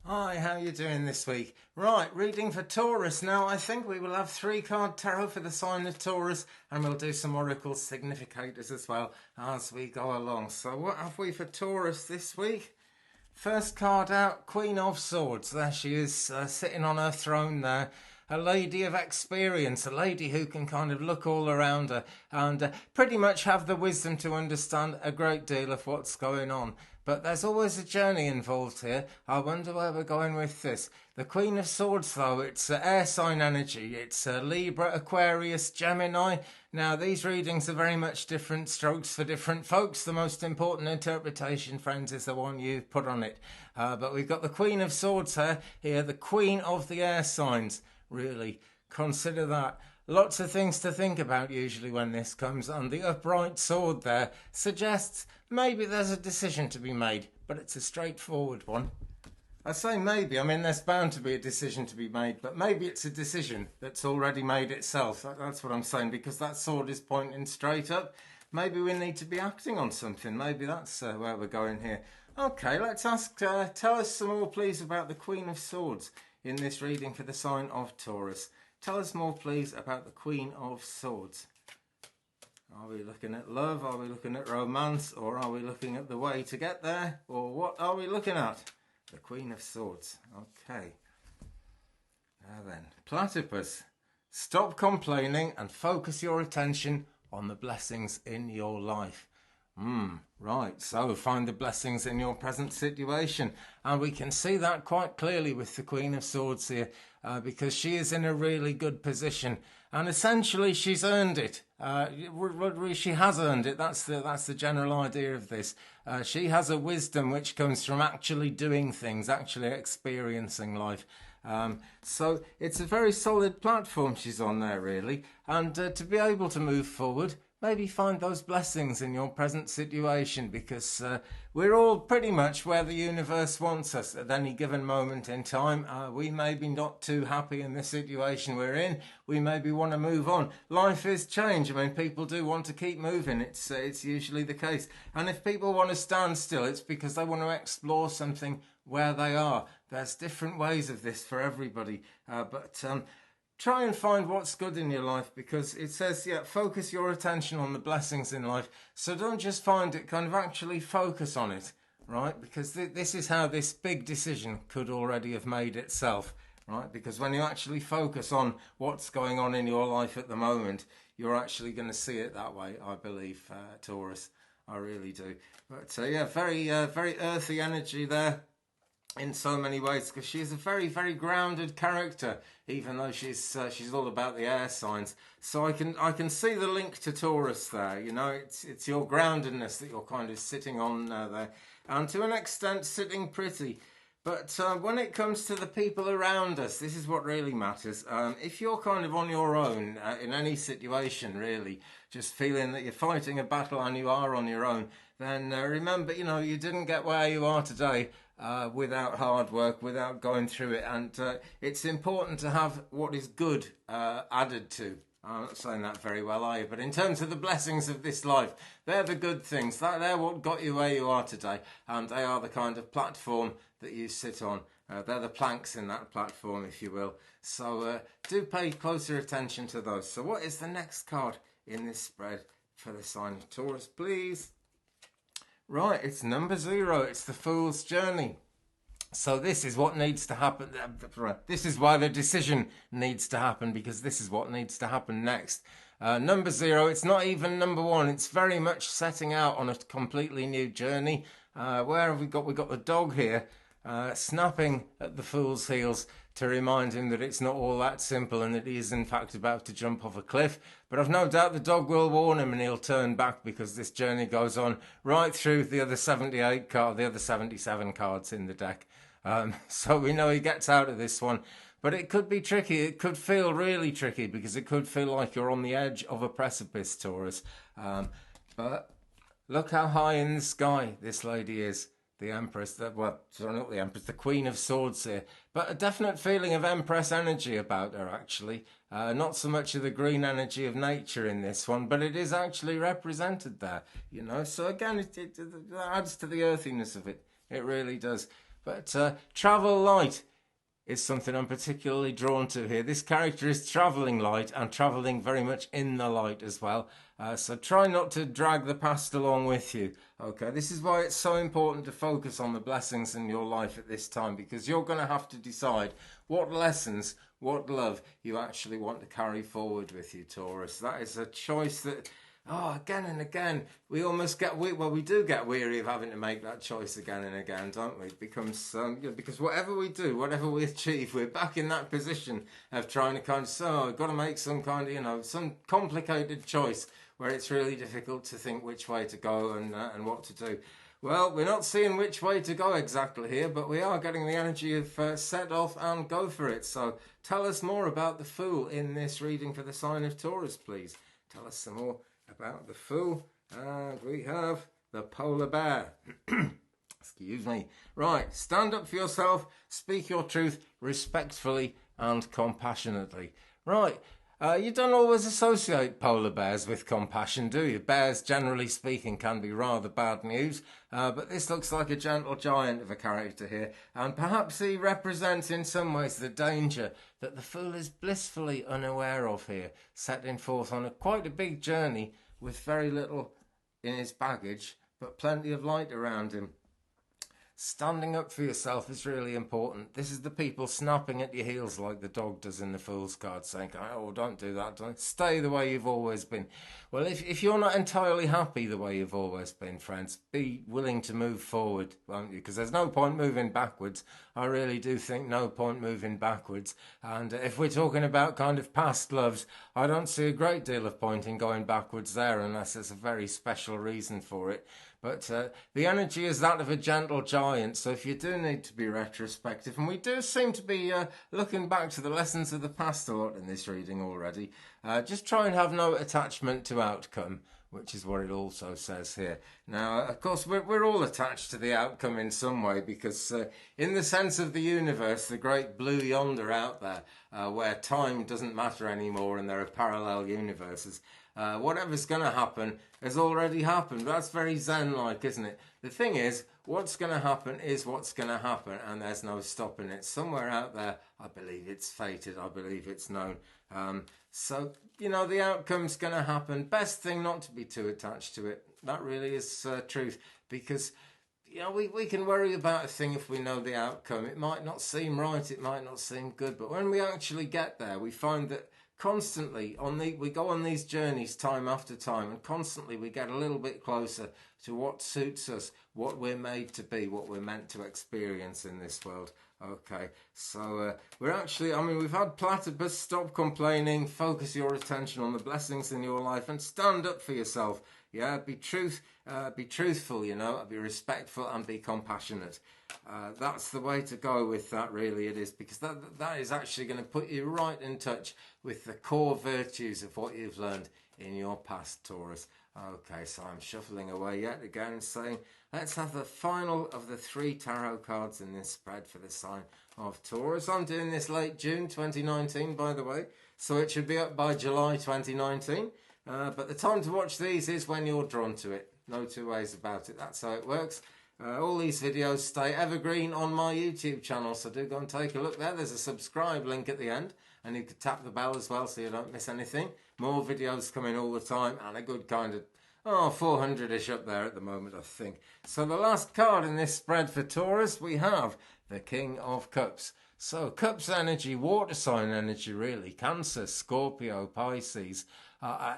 Hi, how are you doing this week? Right, reading for Taurus. Now, I think we will have 3-card tarot for the sign of Taurus, and we'll do some oracle significators as well as we go along. So what have we for Taurus this week? First card out, Queen of Swords. There she is, sitting on her throne there. A lady of experience, a lady who can kind of look all around her and pretty much have the wisdom to understand a great deal of what's going on. But there's always a journey involved here. I wonder where we're going with this. The Queen of Swords, though, it's air sign energy. It's Libra, Aquarius, Gemini. Now, these readings are very much different strokes for different folks. The most important interpretation, friends, is the one you've put on it. But we've got the Queen of Swords here, the Queen of the air signs. Really, consider that. Lots of things to think about usually when this comes, and the upright sword there suggests maybe there's a decision to be made, but it's a straightforward one. I say maybe, I mean there's bound to be a decision to be made, but maybe it's a decision that's already made itself. That's what I'm saying, because that sword is pointing straight up. Maybe we need to be acting on something. Maybe that's where we're going here. Okay, let's ask, tell us some more please about the Queen of Swords in this reading for the sign of Taurus. Tell us more please about the Queen of Swords. Are we looking at love? Are we looking at romance? Or are we looking at the way to get there? Or what are we looking at? The Queen of Swords. Okay. Now then, Platypus. Stop complaining and focus your attention on the blessings in your life. Right, so find the blessings in your present situation. And we can see that quite clearly with the Queen of Swords here, because she is in a really good position. And essentially she's earned it. She has earned it. That's the general idea of this. She has a wisdom which comes from actually doing things, actually experiencing life. So it's a very solid platform she's on there, really. And to be able to move forward, maybe find those blessings in your present situation, because we're all pretty much where the universe wants us at any given moment in time. We may be not too happy in the situation we're in. We maybe want to move on. Life is change. I mean, people do want to keep moving. It's usually the case. And if people want to stand still, it's because they want to explore something where they are. There's different ways of this for everybody. But try and find what's good in your life, because it says, focus your attention on the blessings in life. So don't just find it, kind of actually focus on it, right? Because this is how this big decision could already have made itself, right? Because when you actually focus on what's going on in your life at the moment, you're actually going to see it that way, I believe, Taurus. I really do. But very earthy energy there in so many ways, because she's a very, very grounded character, even though she's all about the air signs. So I can see the link to Taurus there. You know, it's your groundedness that you're kind of sitting on there, and to an extent sitting pretty. But when it comes to the people around us, this is what really matters. If you're kind of on your own in any situation, really, just feeling that you're fighting a battle and you are on your own, then remember, you know, you didn't get where you are today without hard work, without going through it. And it's important to have what is good added to. I'm not saying that very well, are you? But in terms of the blessings of this life, they're the good things. They're what got you where you are today. And they are the kind of platform that you sit on. They're the planks in that platform, if you will. So do pay closer attention to those. So what is the next card in this spread for the sign of Taurus, please? Right, it's number 0. It's the Fool's Journey. So this is what needs to happen. This is why the decision needs to happen, because this is what needs to happen next. Number 0, it's not even number 1. It's very much setting out on a completely new journey. Where have we got? We've got the dog here, snapping at the fool's heels to remind him that it's not all that simple and that he is in fact about to jump off a cliff. But I've no doubt the dog will warn him and he'll turn back, because this journey goes on right through the other 78 cards, the other 77 cards in the deck. So we know he gets out of this one. But it could be tricky. It could feel really tricky, because it could feel like you're on the edge of a precipice, Taurus. But look how high in the sky this lady is. The Empress, well, sorry, not the Empress, the Queen of Swords here. But a definite feeling of Empress energy about her, actually. Not so much of the green energy of nature in this one, but it is actually represented there, you know. So again, it adds to the earthiness of it. It really does. But travel light is something I'm particularly drawn to here. This character is travelling light and travelling very much in the light as well. So try not to drag the past along with you. Okay, this is why it's so important to focus on the blessings in your life at this time, because you're going to have to decide what lessons, what love you actually want to carry forward with you, Taurus. That is a choice that, again and again, we almost get, we do get weary of having to make that choice again and again, don't we? It becomes, because whatever we do, whatever we achieve, we're back in that position of trying to kind of, I've got to make some kind of, some complicated choice where it's really difficult to think which way to go and what to do. Well, we're not seeing which way to go exactly here, but we are getting the energy of set off and go for it. So tell us more about the Fool in this reading for the sign of Taurus, please. Tell us some more about the Fool. And we have the Polar Bear. Excuse me. Right, stand up for yourself, speak your truth respectfully and compassionately. Right. You don't always associate polar bears with compassion, do you? Bears, generally speaking, can be rather bad news, but this looks like a gentle giant of a character here, and perhaps he represents in some ways the danger that the Fool is blissfully unaware of here, setting forth on quite a big journey with very little in his baggage, but plenty of light around him. Standing up for yourself is really important. This is the people snapping at your heels like the dog does in the Fool's card, saying, oh, don't do that, don't stay the way you've always been. Well, if you're not entirely happy the way you've always been, friends, be willing to move forward, won't you? Because there's no point moving backwards. I really do think no point moving backwards. And if we're talking about kind of past loves, I don't see a great deal of point in going backwards there unless there's a very special reason for it. But the energy is that of a gentle giant, so if you do need to be retrospective, and we do seem to be looking back to the lessons of the past a lot in this reading already, just try and have no attachment to outcome, which is what it also says here. Now, of course, we're all attached to the outcome in some way, because in the sense of the universe, the great blue yonder out there, where time doesn't matter anymore and there are parallel universes, whatever's going to happen has already happened. That's very Zen-like, isn't it? The thing is, what's going to happen is what's going to happen, and there's no stopping it. Somewhere out there, I believe it's fated. I believe it's known. So, the outcome's going to happen. Best thing not to be too attached to it. That really is truth, because we can worry about a thing if we know the outcome. It might not seem right, it might not seem good, but when we actually get there, we find that constantly we go on these journeys time after time, and constantly we get a little bit closer to what suits us, what we're made to be, what we're meant to experience in this world. Okay, so we're actually, we've had Platypus, stop complaining, focus your attention on the blessings in your life and stand up for yourself. Yeah, be truthful, be respectful and be compassionate. That's the way to go with that, really it is, because that is actually going to put you right in touch with the core virtues of what you've learned in your past, Taurus. Okay, so I'm shuffling away yet again, saying, let's have the final of the 3 tarot cards in this spread for the sign of Taurus. I'm doing this late June 2019, by the way, so it should be up by July 2019. But the time to watch these is when you're drawn to it. No two ways about it. That's how it works. All these videos stay evergreen on my YouTube channel, so do go and take a look there. There's a subscribe link at the end, and you can tap the bell as well so you don't miss anything. More videos coming all the time, and a good kind of 400-ish up there at the moment, I think. So the last card in this spread for Taurus, we have the King of Cups. So Cups energy, water sign energy really, Cancer, Scorpio, Pisces.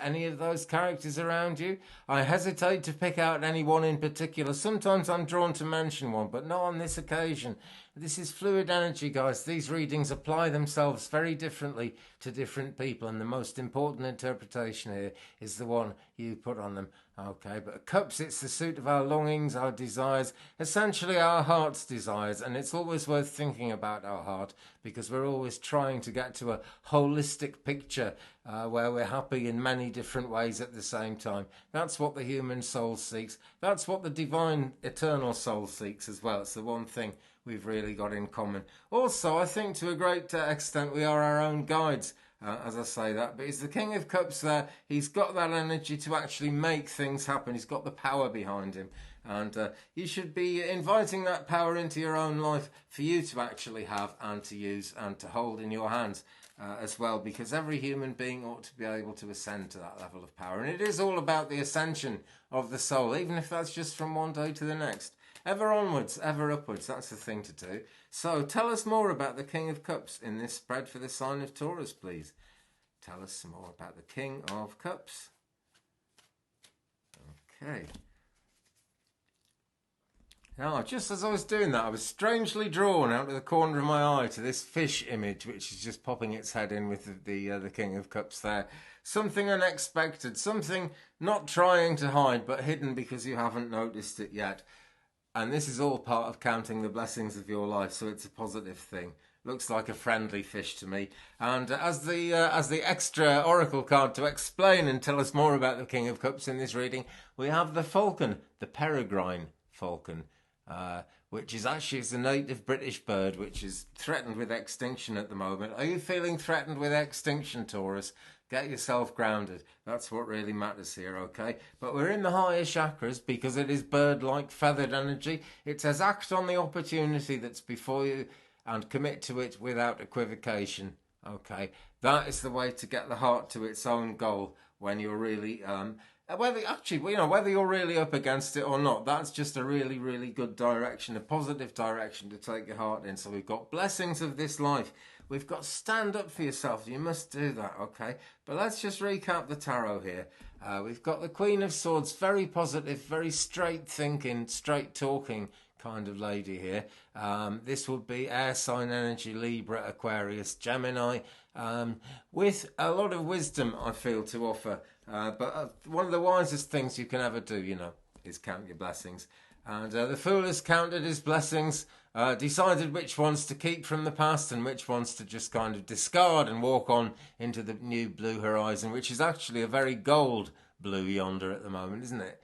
Any of those characters around you? I hesitate to pick out any one in particular. Sometimes I'm drawn to mention one, but not on this occasion. This is fluid energy, guys. These readings apply themselves very differently to different people, and the most important interpretation here is the one you put on them. Okay, but Cups, it's the suit of our longings, our desires, essentially our heart's desires, and it's always worth thinking about our heart, because we're always trying to get to a holistic picture where we're happy in many different ways at the same time. That's what the human soul seeks. That's what the divine eternal soul seeks as well. It's the one thing we've really got in common. Also, I think to a great extent we are our own guides. As I say that, but he's the King of Cups there. He's got that energy to actually make things happen. He's got the power behind him. And you should be inviting that power into your own life for you to actually have and to use and to hold in your hands as well, because every human being ought to be able to ascend to that level of power. And it is all about the ascension of the soul, even if that's just from one day to the next. Ever onwards, ever upwards, that's the thing to do. So tell us more about the King of Cups in this spread for the sign of Taurus, please. Tell us some more about the King of Cups. Okay. Now, just as I was doing that, I was strangely drawn out of the corner of my eye to this fish image, which is just popping its head in with the King of Cups there. Something unexpected, something not trying to hide, but hidden because you haven't noticed it yet. And this is all part of counting the blessings of your life, so it's a positive thing. Looks like a friendly fish to me. And as the extra oracle card to explain and tell us more about the King of Cups in this reading, we have the falcon, the peregrine falcon. Which is actually a native British bird which is threatened with extinction at the moment. Are you feeling threatened with extinction, Taurus? Get yourself grounded. That's what really matters here, okay? But we're in the higher chakras because it is bird-like feathered energy. It says act on the opportunity that's before you and commit to it without equivocation, okay? That is the way to get the heart to its own goal when you're really... whether you're really up against it or not, that's just a really, really good direction, a positive direction to take your heart in. So we've got blessings of this life. We've got stand up for yourself. You must do that, okay? But let's just recap the tarot here. We've got the Queen of Swords, very positive, very straight thinking, straight talking kind of lady here. This would be air sign energy, Libra, Aquarius, Gemini, with a lot of wisdom, I feel, to offer. But one of the wisest things you can ever do, you know, is count your blessings. And the Fool has counted his blessings, decided which ones to keep from the past and which ones to just kind of discard and walk on into the new blue horizon, which is actually a very gold blue yonder at the moment, isn't it?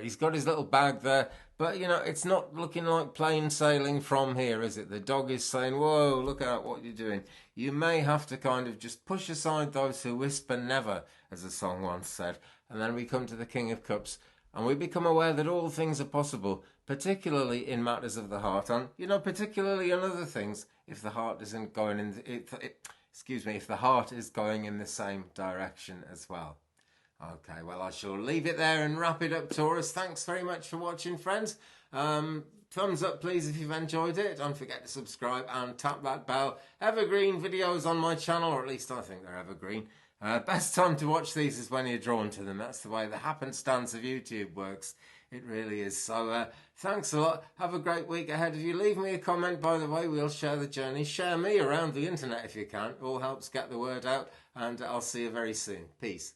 He's got his little bag there, but, you know, it's not looking like plain sailing from here, is it? The dog is saying, whoa, look out what you're doing. You may have to kind of just push aside those who whisper never, as a song once said. And then we come to the King of Cups, and we become aware that all things are possible, particularly in matters of the heart. And, you know, particularly in other things, if the heart isn't going in, if the heart is going in the same direction as well. Okay, well, I shall leave it there and wrap it up, Taurus. Thanks very much for watching, friends. Thumbs up, please, if you've enjoyed it. Don't forget to subscribe and tap that bell. Evergreen videos on my channel, or at least I think they're evergreen. Best time to watch these is when you're drawn to them. That's the way the happenstance of YouTube works. It really is. So thanks a lot. Have a great week ahead of you. Leave me a comment, by the way. We'll share the journey. Share me around the internet if you can. It all helps get the word out. And I'll see you very soon. Peace.